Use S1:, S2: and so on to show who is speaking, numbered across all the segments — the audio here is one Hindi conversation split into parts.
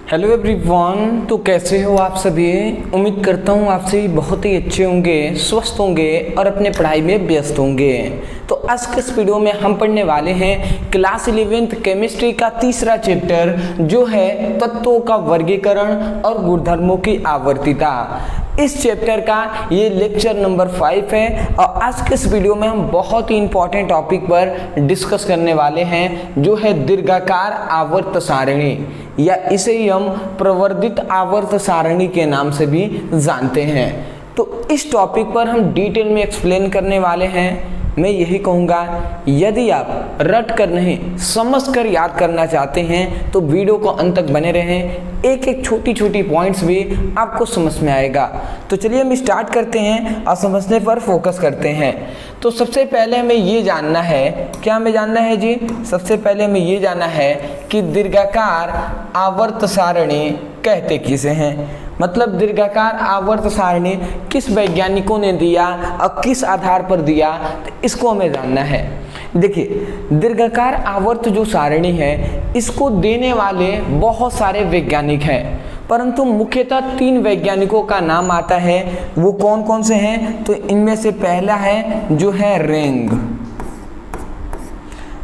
S1: हेलो एवरीवन, तो कैसे हो आप सभी। उम्मीद करता हूँ आप सभी बहुत ही अच्छे होंगे, स्वस्थ होंगे और अपने पढ़ाई में व्यस्त होंगे। तो आज के इस वीडियो में हम पढ़ने वाले हैं क्लास 11th केमिस्ट्री का तीसरा चैप्टर, जो है तत्वों का वर्गीकरण और गुणधर्मों की आवर्तिता। इस चैप्टर का ये लेक्चर नंबर 5 है और आज के इस वीडियो में हम बहुत ही इंपॉर्टेंट टॉपिक पर डिस्कस करने वाले हैं, जो है दीर्घाकार आवर्त सारणी, या इसे ही हम प्रवर्धित आवर्त सारणी के नाम से भी जानते हैं। तो इस टॉपिक पर हम डिटेल में एक्सप्लेन करने वाले हैं। मैं यही कहूँगा, यदि आप रट कर नहीं समझ कर याद करना चाहते हैं तो वीडियो को अंत तक बने रहें, एक एक छोटी छोटी पॉइंट्स भी आपको समझ में आएगा। तो चलिए हम स्टार्ट करते हैं और समझने पर फोकस करते हैं। तो सबसे पहले हमें ये जानना है, क्या हमें जानना है जी? सबसे पहले हमें ये जानना है कि दीर्घाकार आवर्त सारणी कहते किसे हैं, मतलब दीर्घाकार आवर्त सारणी किस वैज्ञानिकों ने दिया और किस आधार पर दिया, तो इसको हमें जानना है। देखिए, दीर्घाकार आवर्त जो सारणी है इसको देने वाले बहुत सारे वैज्ञानिक हैं, परंतु मुख्यतः 3 वैज्ञानिकों का नाम आता है। वो कौन कौन से हैं? तो इनमें से पहला है जो है रेंग,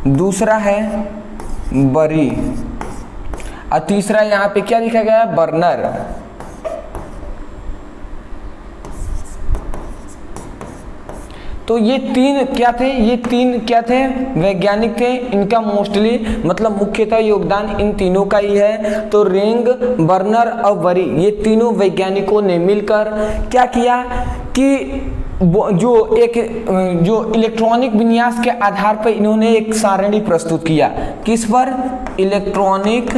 S1: दूसरा है बरी और तीसरा यहाँ पे क्या लिखा गया है? बर्नर। तो ये तीन क्या थे? वैज्ञानिक थे। इनका मोस्टली मतलब मुख्यतः योगदान इन तीनों का ही है। तो रेंग, बर्नर और बरी, ये तीनों वैज्ञानिकों ने मिलकर क्या किया कि जो इलेक्ट्रॉनिक विन्यास के आधार पर इन्होंने एक सारणी प्रस्तुत किया। किस पर? इलेक्ट्रॉनिक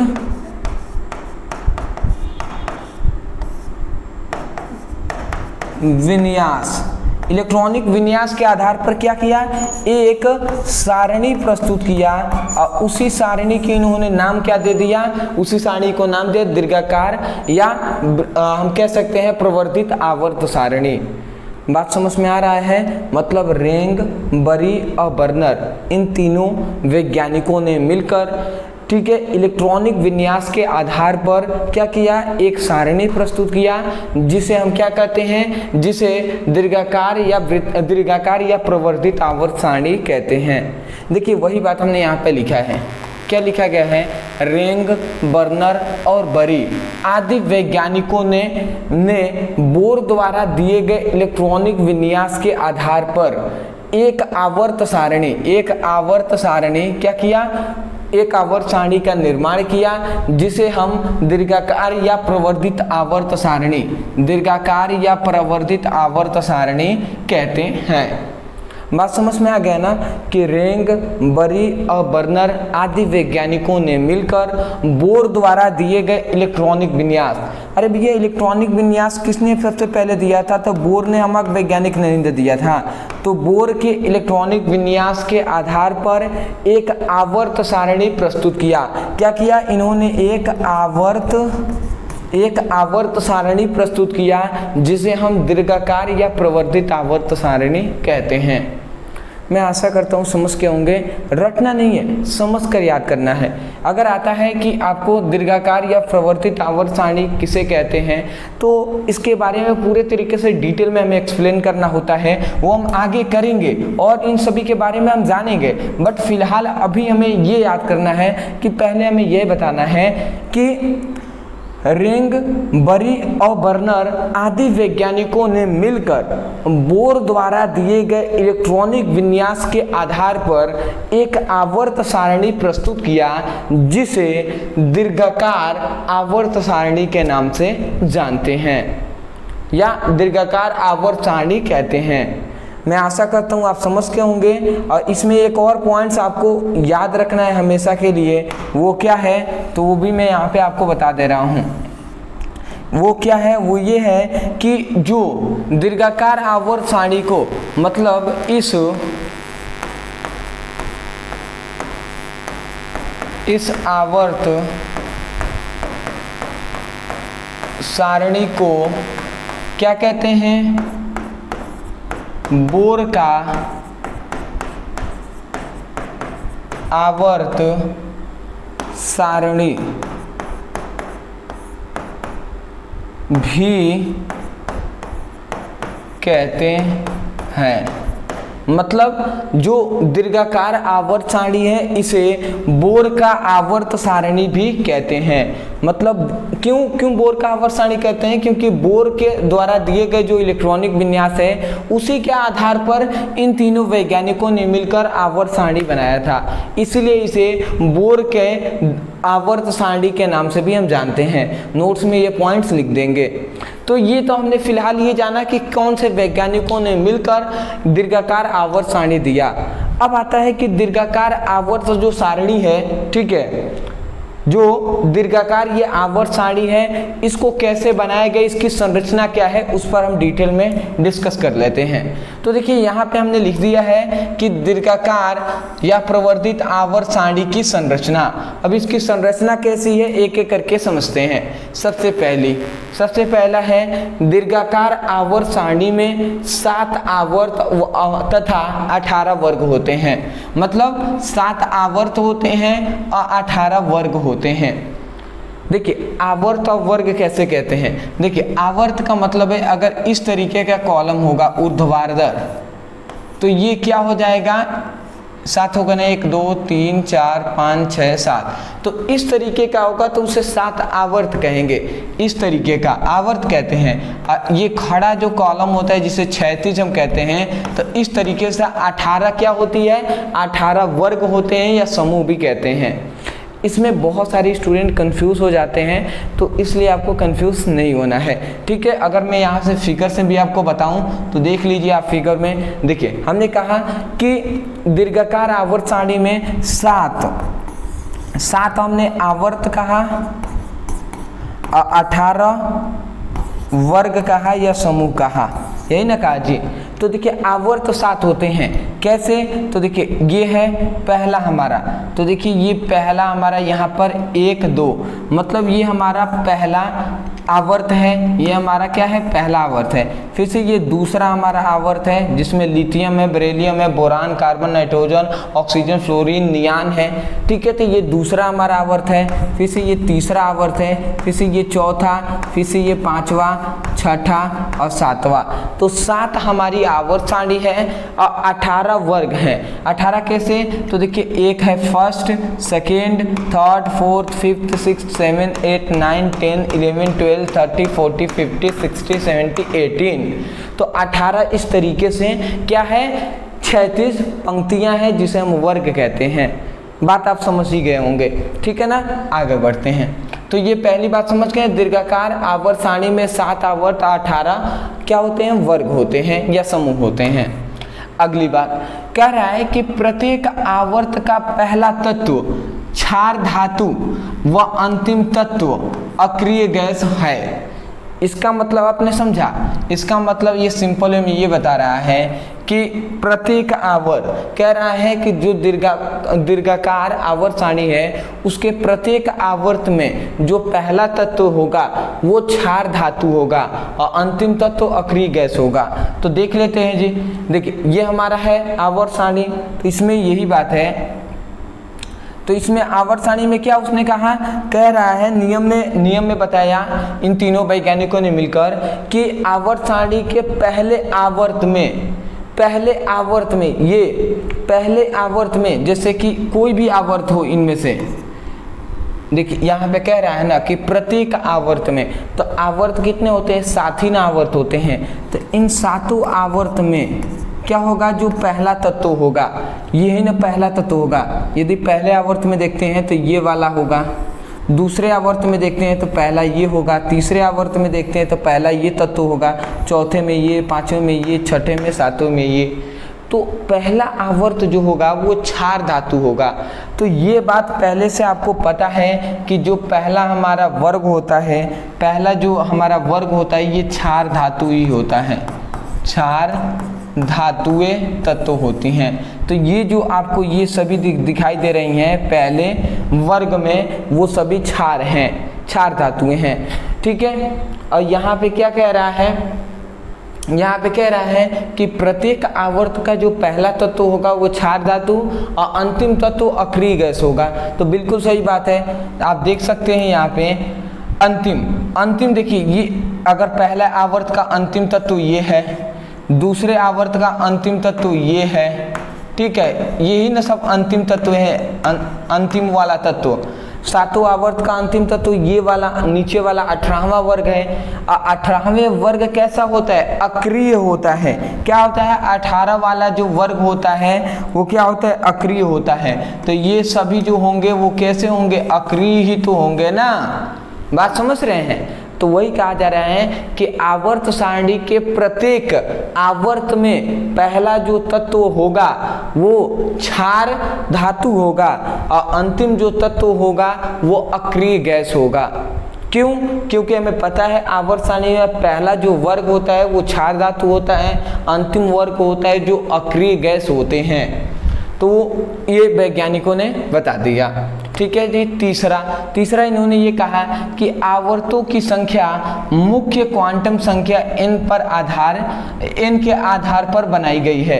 S1: विन्यास। इलेक्ट्रॉनिक विन्यास के आधार पर क्या किया? एक सारणी प्रस्तुत किया और उसी सारणी के इन्होंने नाम क्या दे दिया? उसी सारणी को नाम दिया दीर्घाकार, या हम कह सकते हैं प्रवर्धित आवर्त सारणी। बात समझ में आ रहा है? मतलब रेंग, बरी और बर्नर, इन तीनों वैज्ञानिकों ने मिलकर, ठीक है, इलेक्ट्रॉनिक विन्यास के आधार पर क्या किया? एक सारणी प्रस्तुत किया, जिसे हम क्या कहते हैं? जिसे दीर्घाकार या प्रवर्धित आवर्त सारणी कहते हैं। देखिए, वही बात हमने यहाँ पे लिखा है। क्या लिखा गया है? रेंग, बर्नर और बरी आदि वैज्ञानिकों ने बोर द्वारा दिए गए इलेक्ट्रॉनिक विन्यास के आधार पर एक आवर्त सारणी क्या किया? एक आवर्त सारणी का निर्माण किया, जिसे हम दीर्घाकार या प्रवर्धित आवर्त सारणी कहते हैं। बात समझ में आ गया ना कि रेंग, बरी और बर्नर आदि वैज्ञानिकों ने मिलकर बोर द्वारा दिए गए इलेक्ट्रॉनिक विन्यास। अरे भैया, इलेक्ट्रॉनिक विन्यास किसने सबसे पहले दिया था? तो बोर ने, हमारे वैज्ञानिक ने दिया था। तो बोर के इलेक्ट्रॉनिक विन्यास के आधार पर एक आवर्त सारणी प्रस्तुत किया। क्या किया इन्होंने? एक आवर्त सारणी प्रस्तुत किया, जिसे हम दीर्घाकार या प्रवर्धित आवर्त सारणी कहते हैं। मैं आशा करता हूँ समझ के होंगे। रटना नहीं है, समझ कर याद करना है। अगर आता है कि आपको दीर्घाकार या प्रवर्धित आवर्त सारणी किसे कहते हैं, तो इसके बारे में पूरे तरीके से डिटेल में हमें एक्सप्लेन करना होता है, वो हम आगे करेंगे और इन सभी के बारे में हम जानेंगे। बट फिलहाल अभी हमें ये याद करना है कि पहले हमें ये बताना है कि रेंग, बरी और बर्नर आदि वैज्ञानिकों ने मिलकर बोर द्वारा दिए गए इलेक्ट्रॉनिक विन्यास के आधार पर एक आवर्त सारणी प्रस्तुत किया, जिसे दीर्घाकार आवर्त सारणी के नाम से जानते हैं या दीर्घाकार आवर्त सारणी कहते हैं। मैं आशा करता हूँ आप समझ के होंगे। और इसमें एक और पॉइंट्स आपको याद रखना है हमेशा के लिए। वो क्या है? तो वो भी मैं यहाँ पे आपको बता दे रहा हूँ। वो क्या है? वो ये है कि जो दीर्घाकार आवर्त सारणी को, मतलब इस आवर्त सारणी को क्या कहते हैं? बोर का आवर्त सारणी भी कहते हैं। मतलब जो दीर्घाकार आवर्त सारणी है इसे बोर का आवर्त सारणी भी कहते हैं। मतलब क्यों बोर का आवर्त सारणी कहते हैं? क्योंकि बोर के द्वारा दिए गए जो इलेक्ट्रॉनिक विन्यास है उसी के आधार पर इन तीनों वैज्ञानिकों ने मिलकर आवर्त सारणी बनाया था, इसलिए इसे बोर के आवर्त सारणी के नाम से भी हम जानते हैं। नोट्स में ये पॉइंट्स लिख देंगे। तो ये तो हमने फिलहाल ये जाना कि कौन से वैज्ञानिकों ने मिलकर दीर्घाकार आवर्त सारणी दिया। अब आता है कि दीर्घाकार आवर्त जो सारणी है, ठीक है, जो दीर्घाकार ये आवर्त सारणी है इसको कैसे बनाया गया, इसकी संरचना क्या है, उस पर हम डिटेल में डिस्कस कर लेते हैं। तो देखिए यहाँ पे हमने लिख दिया है कि दीर्घाकार या प्रवर्धित आवर्त सारणी की संरचना। अब इसकी संरचना कैसी है एक एक करके समझते हैं। सबसे पहला है दीर्घाकार आवर्त सारणी में 7 आवर्त तथा 18 वर्ग होते हैं। मतलब 7 आवर्त होते हैं और 18 वर्ग होते हैं। देखिए आवर्त और वर्ग कैसे कहते हैं? देखिए आवर्त का मतलब है अगर इस तरीके का कॉलम होगा ऊर्ध्वाधर तो ये क्या हो जाएगा, 7 होगा ना, 1 2 3 4 5 6 7, तो इस तरीके का होगा तो उसे 7 आवर्त कहेंगे। इस तरीके का आवर्त कहते हैं। ये खड़ा जो कॉलम होता है जिसे क्षैतिज हम कहते हैं, तो इस तरीके से 18 क्या होती है, 18 वर्ग होते हैं या समूह भी कहते हैं। इसमें बहुत सारे स्टूडेंट कंफ्यूज हो जाते हैं, तो इसलिए आपको कंफ्यूज नहीं होना है, ठीक है। अगर मैं यहाँ से फिगर से भी आपको बताऊं तो देख लीजिए आप फिगर में। देखिए हमने कहा कि दीर्घाकार आवर्त सारणी में 7 हमने आवर्त कहा, 18 वर्ग कहा या समूह कहा, यही ना कहा जी। तो देखिए आवर्त 7 होते हैं। कैसे? तो देखिए ये है पहला हमारा, तो देखिए ये पहला हमारा यहाँ पर 1 2, मतलब ये हमारा पहला आवर्त है, ये हमारा क्या है, पहला आवर्त है। फिर से ये दूसरा हमारा आवर्त है जिसमें लिथियम है, बेरिलियम है, boron, carbon, nitrogen, oxygen, fluorine, neon है, ठीक है। तो ये दूसरा हमारा आवर्त है। फिर से ये तीसरा आवर्त है, फिर से ये चौथा, फिर से ये 5वां, 6ठा और 7वां। तो 7 हमारी आवर्त सारणी है और 18 वर्ग है। 18 कैसे? तो देखिए एक है first, second, third, fourth, fifth, six, 7, 8, 9, 10, 11, 12, 30, 40, 50, 60, 70, 18। तो 18 इस तरीके से क्या है, 36 पंक्तियां हैं जिसे हम वर्ग कहते हैं। बात आप समझ ही गए होंगे, ठीक है ना। आगे बढ़ते हैं। तो ये पहली बात समझ गए, दीर्घाकार आवर्त सारणी में 7 आवर्त 18 क्या होते हैं, वर्ग होते हैं या समूह होते हैं। अगली बात कह रहा है कि प्रत्येक आवर्त का पहला तत्व क्षार धातु व अंतिम तत्व अक्रिय गैस है। इसका मतलब आपने समझा? इसका मतलब ये सिंपल में ये बता रहा है कि प्रत्येक आवर्त, कह रहा है कि जो दीर्घाकार आवर्त सारणी है उसके प्रत्येक आवर्त में जो पहला तत्व होगा वो क्षार धातु होगा और अंतिम तत्व अक्रिय गैस होगा। तो देख लेते हैं जी। देखिए ये हमारा है आवर्त सारणी, तो इसमें यही बात है। तो इसमें आवर्त सारणी में क्या उसने कहा, कह रहा है नियम में बताया इन तीनों वैज्ञानिकों ने मिलकर कि आवर्त सारणी के पहले आवर्त में जैसे कि कोई भी आवर्त हो इनमें से, देखिए यहाँ पे कह रहा है ना कि प्रत्येक आवर्त में, तो आवर्त कितने होते हैं, 7 ही ना आवर्त होते हैं। तो इन 7 आवर्त में क्या होगा, जो पहला तत्व होगा यही ना पहला तत्व होगा। यदि पहले आवर्त में देखते हैं तो ये वाला होगा, दूसरे आवर्त में देखते हैं तो पहला ये होगा, तीसरे आवर्त में देखते हैं तो पहला ये तत्व होगा, चौथे में ये, पांचवें में ये, छठे में, सातवें में ये। तो पहला आवर्त जो होगा वो क्षार धातु होगा। तो ये बात पहले से आपको पता है कि जो पहला हमारा वर्ग होता है, पहला जो हमारा वर्ग होता है ये क्षार धातु ही होता है, क्षार धातुएं तत्व होती हैं। तो ये जो आपको ये सभी दिखाई दे रही हैं पहले वर्ग में, वो सभी क्षार हैं, क्षार धातुएं हैं, ठीक है। और यहाँ पे क्या कह रहा है, यहाँ पे कह रहा है कि प्रत्येक आवर्त का जो पहला तत्व होगा वो क्षार धातु और अंतिम तत्व अक्रिय गैस होगा। तो बिल्कुल सही बात है। आप देख सकते हैं यहाँ पे अंतिम देखिए, ये अगर पहला आवर्त का अंतिम तत्व ये है, दूसरे आवर्त का अंतिम तत्व ये है, ठीक है, यही ना सब अंतिम तत्व है, अंतिम वाला तत्व। सातों आवर्त का अंतिम तत्व ये वाला नीचे वाला 18वां वर्ग है। 18वें वर्ग कैसा होता है? अक्रिय होता है। क्या होता है? 18 वाला जो वर्ग होता है वो क्या होता है? अक्रिय होता है। तो ये सभी जो होंगे वो कैसे होंगे? अक्रिय ही तो होंगे ना। बात समझ रहे हैं? तो वही कहा जा रहा है कि आवर्त सारणी के प्रत्येक आवर्त में पहला जो तत्व होगा वो क्षार धातु होगा और अंतिम जो तत्व होगा वो अक्रिय गैस होगा। क्यों? क्योंकि हमें पता है आवर्त सारणी में पहला जो वर्ग होता है वो क्षार धातु होता है, अंतिम वर्ग होता है जो अक्रिय गैस होते हैं। तो ये वैज्ञानिकों ने बता दिया। ठीक है जी। तीसरा इन्होंने ये कहा कि आवर्तों की संख्या मुख्य क्वांटम संख्या n के आधार पर बनाई गई है।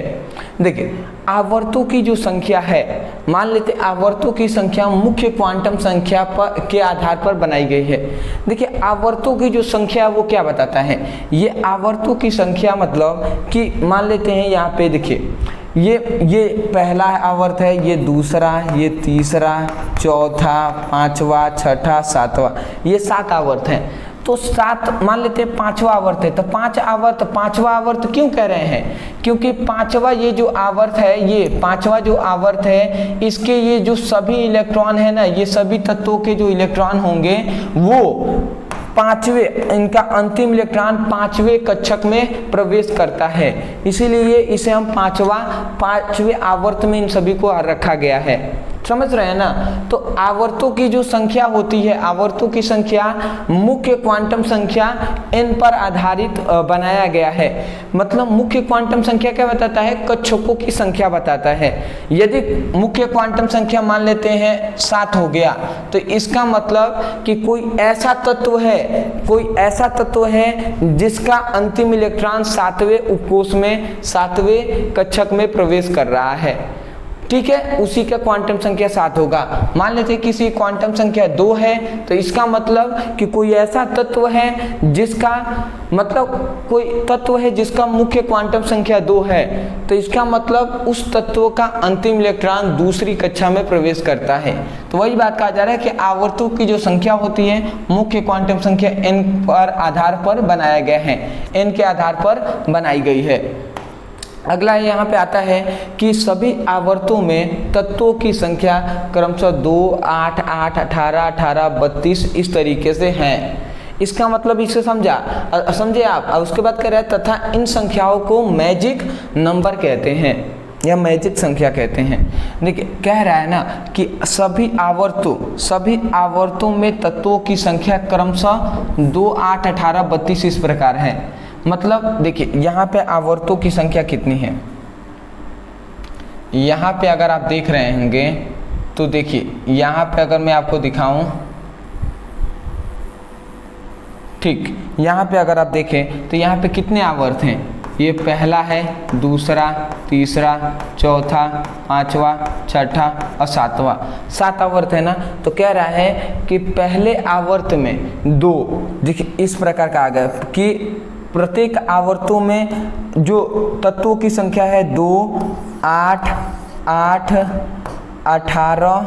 S1: देखिए, आवर्तों की जो संख्या है, मान लेते आवर्तों की संख्या मुख्य क्वांटम संख्या के आधार पर बनाई गई है। देखिए, आवर्तों की जो संख्या वो क्या बताता है? ये आवर्तों की संख्या मतलब कि मान लेते हैं यहाँ पे देखिए, ये पहला आवर्त है, ये दूसरा, ये तीसरा, चौथा, पांचवा, छठा, सातवां, ये 7 आवर्त हैं। तो 7 मान लेते हैं, 5वां आवर्त है, तो 5वां आवर्त क्यों कह रहे हैं? क्योंकि 5वां ये जो आवर्त है, ये 5वां जो आवर्त है, इसके ये जो सभी इलेक्ट्रॉन है ना, ये सभी तत्वों के जो इलेक्ट्रॉन होंगे वो इनका अंतिम इलेक्ट्रॉन 5वें कक्षक में प्रवेश करता है। इसीलिए इसे हम 5वें आवर्त में इन सभी को रखा गया है। समझ रहे हैं ना? तो आवर्तों की जो संख्या होती है, आवर्तों की संख्या मुख्य क्वांटम संख्या n पर आधारित बनाया गया है। मतलब मुख्य क्वांटम संख्या क्या बताता है? कक्षकों की संख्या बताता है। यदि मुख्य क्वांटम संख्या मान लेते हैं 7 हो गया, तो इसका मतलब कि कोई ऐसा तत्व है जिसका अंतिम इलेक्ट्रॉन 7वें उपकोष में 7वें कक्षक में प्रवेश कर रहा है। ठीक है, उसी का क्वांटम संख्या 7 होगा। मान लेते किसी क्वांटम संख्या 2 है, तो इसका मतलब कि कोई ऐसा तत्व है जिसका मुख्य क्वांटम संख्या 2 है, तो इसका मतलब उस तत्व का अंतिम इलेक्ट्रॉन दूसरी कक्षा में प्रवेश करता है। तो वही बात कहा जा रहा है कि आवर्तों की जो संख्या होती है मुख्य क्वांटम संख्या n पर आधार पर बनाया गया है, n के आधार पर बनाई गई है। अगला यहाँ पे आता है कि सभी आवर्तों में तत्वों की संख्या क्रमशः 2, 8, 8, 18, 18, 32 इस तरीके से हैं। इसका मतलब इसे समझे आप। और उसके बाद कह रहा है तथा इन संख्याओं को मैजिक नंबर कहते हैं या मैजिक संख्या कहते हैं। देखिए, कह रहा है ना कि सभी आवर्तों में तत्वों की संख्या क्रमशः 2, 8, 18, 32 इस प्रकार है। मतलब देखिए, यहाँ पे आवर्तों की संख्या कितनी है? यहाँ पे अगर आप देख रहे होंगे तो देखिए, यहाँ पे अगर मैं आपको दिखाऊं, ठीक, यहाँ पे अगर आप देखें तो यहाँ पे कितने आवर्त हैं? ये पहला है, दूसरा, तीसरा, चौथा, पांचवा, छठा और सातवां। 7 आवर्त है ना। तो कह रहा है कि पहले आवर्त में 2, देखिए इस प्रकार का आ गया कि प्रत्येक आवर्तों में जो तत्वों की संख्या है 2, 8, 8, 18,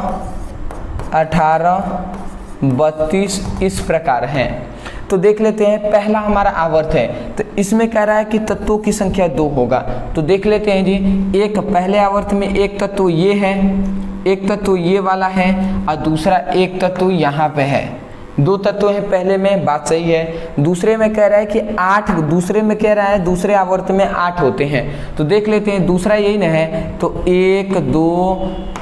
S1: 32 इस प्रकार हैं। तो देख लेते हैं, पहला हमारा आवर्त है तो इसमें कह रहा है कि तत्वों की संख्या 2 होगा। तो देख लेते हैं जी, एक पहले आवर्त में एक तत्व ये है, एक तत्व ये वाला है और दूसरा एक तत्व यहाँ पे है। 2 तत्व हैं पहले में, बात सही है। दूसरे में कह रहा है कि 8, दूसरे आवर्त में 8 होते हैं। तो देख लेते हैं, दूसरा यही ना है, तो 1, 2,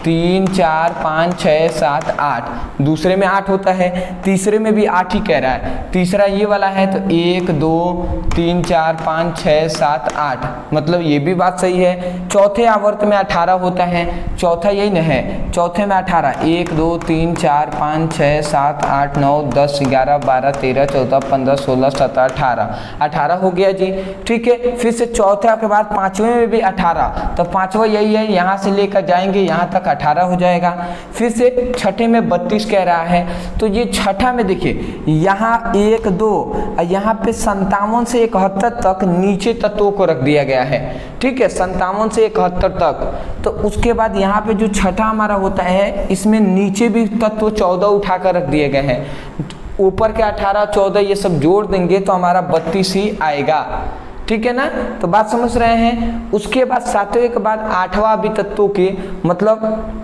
S1: 3, 4, 5, 6, 7, 8, दूसरे में 8 होता है, तीसरे में भी 8 ही कह रहा है। तीसरा ये वाला है तो 1, 2, 3, 4, 5, 6, 7, 8, मतलब ये भी बात सही है। चौथे आवर्त में 18 होता है, चौथा यही ना है, चौथे में 18, 1, 2, 3, 4, 5, 6, 7, 8, 9, 10, 11, 12, 13, 14, 15, 16, 17, 18 हो गया जी। ठीक है, फिर से चौथे के बाद 5वें में भी 18, तो 5वां यही है, यहाँ से लेकर जाएंगे यहाँ तक 18 हो जाएगा। फिर से छठे में 32 कह रहा है, तो ये छठा में देखिए यहाँ 1 2 यहाँ पे 57 से 71 तक नीचे तत्वों को रख दिया गया है, ठीक है, 57 से 71 तक। तो उसके बाद यहाँ पे जो छठा हमारा होता है इसमें नीचे भी तत्व 14 उठाकर रख दिए गए हैं, ऊपर के 18 14 ये सब जोड़ देंगे तो हमारा 32 ही आएगा, ठीक है ना। तो बात समझ रहे हैं। उसके बाद सातवें के बाद आठवां भी तत्वों के मतलब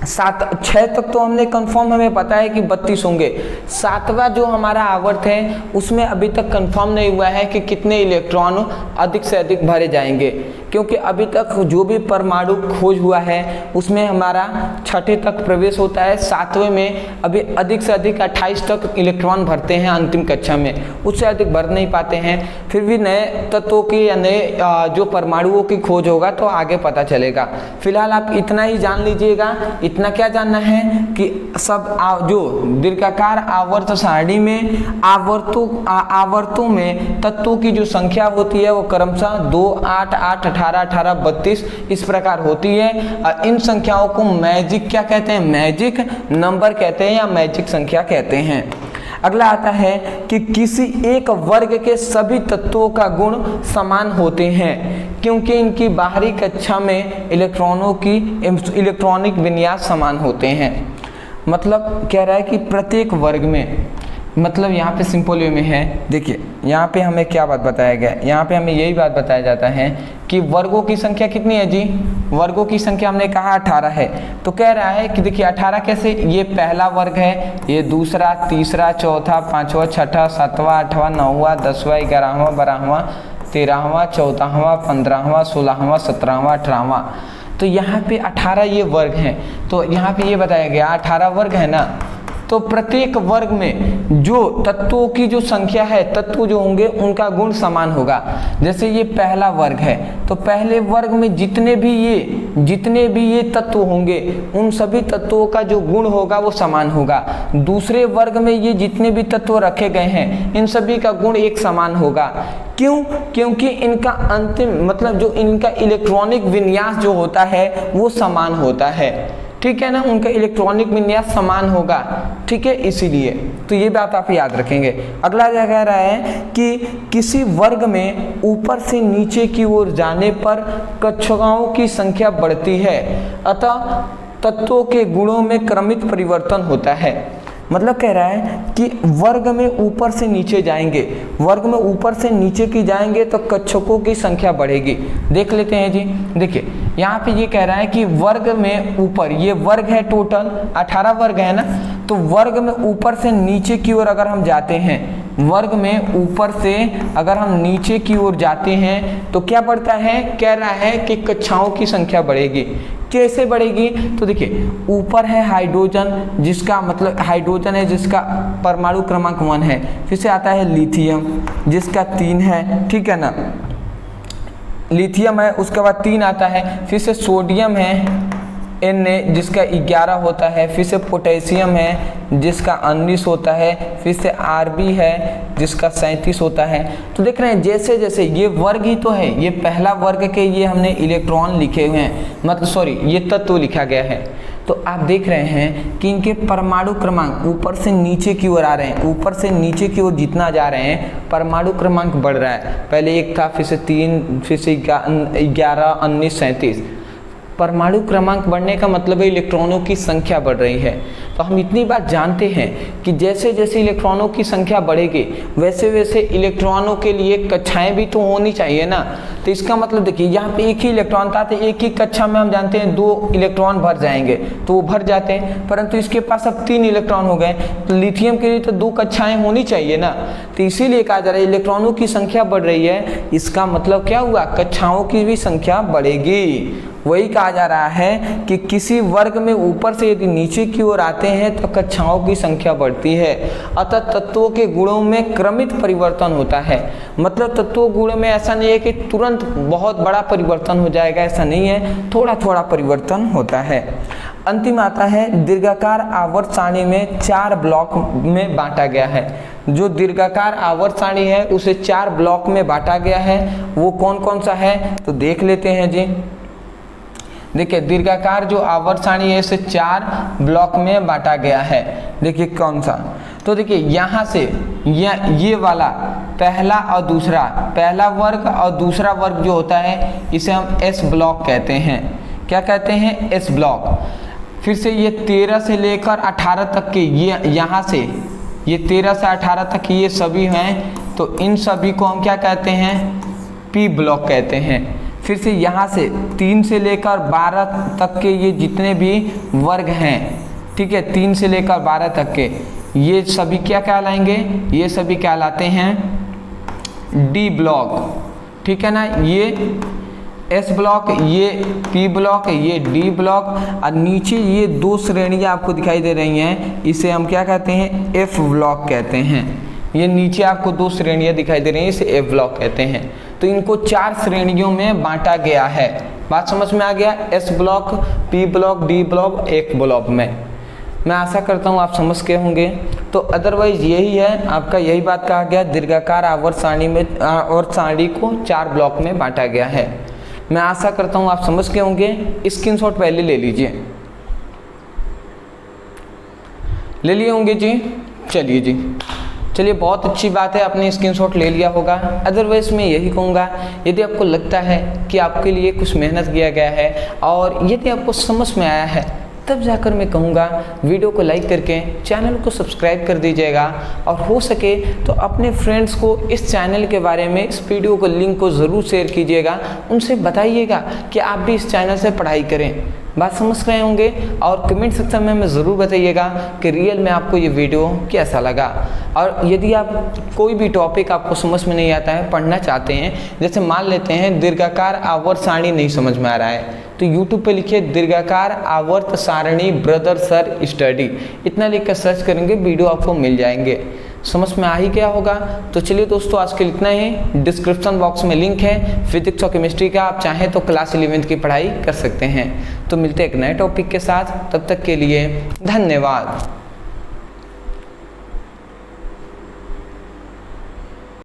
S1: 6 तक तो हमने कंफर्म, हमें पता है कि 32 होंगे। सातवां जो हमारा आवर्त है उसमें अभी तक कंफर्म नहीं हुआ है कि कितने इलेक्ट्रॉन अधिक से अधिक भरे जाएंगे, क्योंकि अभी तक जो भी परमाणु खोज हुआ है उसमें हमारा छठे तक प्रवेश होता है, सातवें में अभी अधिक से अधिक 28 तक इलेक्ट्रॉन भरते हैं अंतिम कक्षा में, उससे अधिक भर नहीं पाते हैं। फिर भी नए तत्वों की या नए जो परमाणुओं की खोज होगा तो आगे पता चलेगा। फिलहाल आप इतना ही जान लीजिएगा। इतना क्या जानना है कि सब जो दीर्घाकार आवर्त सारणी में आवर्तों में तत्वों की जो संख्या होती है वो क्रमशः 2 8 8 18 18 32 इस प्रकार होती है। इन संख्याओं को मैजिक क्या कहते हैं, मैजिक नंबर कहते हैं या मैजिक संख्या कहते हैं। अगला आता है कि किसी एक वर्ग के सभी तत्वों का गुण समान होते हैं क्योंकि इनकी बाहरी कक्षा में इलेक्ट्रॉनों की इलेक्ट्रॉनिक विन्यास समान होते हैं। मतलब कह रहा है कि प्रत्येक वर्ग में, मतलब यहाँ पे सिंपल वे में है, देखिए यहाँ पे हमें क्या बात बताया गया, यहाँ पे हमें यही बात बताया जाता है कि वर्गों की संख्या कितनी है जी, वर्गों की संख्या हमने कहा 18 है। तो कह रहा है कि देखिए 18 कैसे, ये पहला वर्ग है, ये दूसरा, तीसरा, चौथा, पांचवा, छठा, सातवां, आठवां, नौवां, 10वां, 11वां, 12वां, 13वां, 14वां, 15वां, 16वां, 17वां, 18वां। तो यहाँ पे 18 ये वर्ग हैं। तो यहाँ पे ये बताया गया 18 वर्ग है ना, तो प्रत्येक वर्ग में जो तत्वों की जो संख्या है, तत्व जो होंगे उनका गुण समान होगा। जैसे ये पहला वर्ग है तो पहले वर्ग में जितने भी ये तत्व होंगे उन सभी तत्वों का जो गुण होगा वो समान होगा। दूसरे वर्ग में ये जितने भी तत्व रखे गए हैं इन सभी का गुण एक समान होगा। क्यों? क्योंकि इनका अंतिम मतलब जो इनका इलेक्ट्रॉनिक विन्यास जो होता है वो समान होता है, ठीक है ना, उनका इलेक्ट्रॉनिक विन्यास समान होगा, ठीक है, इसीलिए। तो ये बात आप याद रखेंगे। अगला क्या कह रहा है कि किसी वर्ग में ऊपर से नीचे की ओर जाने पर कक्षाओं की संख्या बढ़ती है, अतः तत्वों के गुणों में क्रमिक परिवर्तन होता है। मतलब कह रहा है कि वर्ग में ऊपर से नीचे जाएंगे, वर्ग में ऊपर से नीचे की जाएंगे तो कक्षकों की संख्या बढ़ेगी। देख लेते हैं जी, देखिए यहाँ पे ये कह रहा है कि वर्ग में ऊपर, ये वर्ग है टोटल 18 वर्ग है ना, तो वर्ग में ऊपर से नीचे की ओर अगर हम जाते हैं, वर्ग में ऊपर से अगर हम नीचे की ओर जाते हैं तो क्या बढ़ता है, कह रहा है कि कक्षाओं की संख्या बढ़ेगी। कैसे बढ़ेगी? तो देखिए ऊपर है हाइड्रोजन, जिसका मतलब हाइड्रोजन है जिसका परमाणु क्रमांक 1 है, फिर से आता है लिथियम जिसका 3 है, ठीक है ना, लिथियम है, उसके बाद 3 आता है, फिर से सोडियम है Na जिसका 11 होता है, फिर से पोटेशियम है जिसका 19 होता है, फिर से Rb है जिसका 37 होता है। तो देख रहे हैं जैसे जैसे ये वर्ग ही तो है, ये पहला वर्ग के ये हमने इलेक्ट्रॉन लिखे हुए हैं, मतलब सॉरी ये तत्व लिखा गया है। तो आप देख रहे हैं कि इनके परमाणु क्रमांक ऊपर से नीचे की ओर आ रहे हैं, ऊपर से नीचे की ओर जितना जा रहे हैं परमाणु क्रमांक बढ़ रहा है। पहले 1 था, फिर से 3, फिर से 11, 19, 37। परमाणु क्रमांक बढ़ने का मतलब है इलेक्ट्रॉनों की संख्या बढ़ रही है। तो हम इतनी बात जानते हैं कि जैसे जैसे इलेक्ट्रॉनों की संख्या बढ़ेगी वैसे वैसे इलेक्ट्रॉनों के लिए कक्षाएं भी तो होनी चाहिए ना। तो इसका मतलब देखिए यहाँ पे एक ही इलेक्ट्रॉन था तो एक ही कक्षा में हम जानते हैं 2 इलेक्ट्रॉन भर जाएंगे, तो वो भर जाते हैं, परंतु इसके पास अब 3 इलेक्ट्रॉन हो गए, तो लिथियम के लिए तो 2 कक्षाएं होनी चाहिए ना। तो इसीलिए कहा जा रहा है इलेक्ट्रॉनों की संख्या बढ़ रही है, इसका मतलब क्या हुआ, कक्षाओं की भी संख्या बढ़ेगी। वही कहा जा रहा है कि किसी वर्ग में ऊपर से यदि नीचे की ओर आते हैं तो कक्षाओं की संख्या बढ़ती है, अतः तत्वों के गुणों में क्रमिक परिवर्तन होता है। मतलब तत्वों गुण में ऐसा नहीं है कि तुरंत बहुत बड़ा परिवर्तन हो जाएगा, ऐसा नहीं है, थोड़ा थोड़ा परिवर्तन होता है। अंतिम आता है दीर्घाकार आवर्त सारणी में 4 ब्लॉक में बांटा गया है। जो दीर्घाकार आवर्त सारणी है उसे 4 ब्लॉक में बांटा गया है, वो कौन कौन सा है तो देख लेते हैं जी। देखिए दीर्घाकार जो आवर्त सारणी है इसे 4 ब्लॉक में बांटा गया है। देखिए कौन सा, तो देखिए यहाँ से ये वाला पहला और दूसरा, पहला वर्ग और दूसरा वर्ग जो होता है इसे हम एस ब्लॉक कहते हैं। क्या कहते हैं? S block. फिर से ये 13 से लेकर 18 तक के, ये यहाँ से ये 13 से 18 तक ये सभी हैं, तो इन सभी को हम क्या कहते हैं? पी ब्लॉक कहते हैं। फिर से यहाँ से 3 से लेकर 12 तक के ये जितने भी वर्ग हैं, ठीक है, 3 से लेकर 12 तक के, ये सभी क्या कहलाएंगे? ये सभी कहलाते हैं डी ब्लॉक, ठीक है ना। ये एस ब्लॉक, ये पी ब्लॉक, ये डी ब्लॉक, और नीचे ये 2 श्रेणियाँ आपको दिखाई दे रही हैं, इसे हम क्या कहते हैं? एफ ब्लॉक कहते हैं। ये नीचे आपको 2 श्रेणियाँ दिखाई दे रही हैं, इसे एफ ब्लॉक कहते हैं। तो इनको 4 श्रेणियों में बांटा गया है। बात समझ में आ गया? S block, P block, D block, F block में। मैं आशा करता हूँ आप समझ के होंगे। तो अदरवाइज यही है आपका, यही बात कहा गया, दीर्घाकार आवर्त सारणी में आवर्त सारणी को 4 ब्लॉक में बांटा गया है। मैं आशा करता हूँ आप समझ के होंगे। स्क्रीनशॉट पहले ले लीजिए, ले लिए होंगे जी? चलिए जी, चलिए बहुत अच्छी बात है, आपने स्क्रीनशॉट ले लिया होगा। अदरवाइज मैं यही कहूँगा, यदि आपको लगता है कि आपके लिए कुछ मेहनत किया गया है और यदि आपको समझ में आया है, तब जाकर मैं कहूँगा वीडियो को लाइक करके चैनल को सब्सक्राइब कर दीजिएगा, और हो सके तो अपने फ्रेंड्स को इस चैनल के बारे में, इस वीडियो को लिंक को ज़रूर शेयर कीजिएगा। उनसे बताइएगा कि आप भी इस चैनल से पढ़ाई करें। बात समझ रहे होंगे, और कमेंट सेक्शन में हमें ज़रूर बताइएगा कि रियल में आपको ये वीडियो कैसा लगा। और यदि आप कोई भी टॉपिक आपको समझ में नहीं आता है, पढ़ना चाहते हैं, जैसे मान लेते हैं दीर्घाकार आवर्त सारणी नहीं समझ में आ रहा है, तो YouTube पे लिखिए दीर्घाकार आवर्त सारणी ब्रदर सर स्टडी, इतना लिख कर सर्च करेंगे, वीडियो आपको मिल जाएंगे। समझ में आ ही गया होगा। तो चलिए दोस्तों, आज के लिए इतना ही। डिस्क्रिप्शन बॉक्स में लिंक है फिजिक्स और केमिस्ट्री का, आप चाहें तो क्लास 11th की पढ़ाई कर सकते हैं। तो मिलते हैं एक नए टॉपिक के साथ, तब तक के लिए धन्यवाद।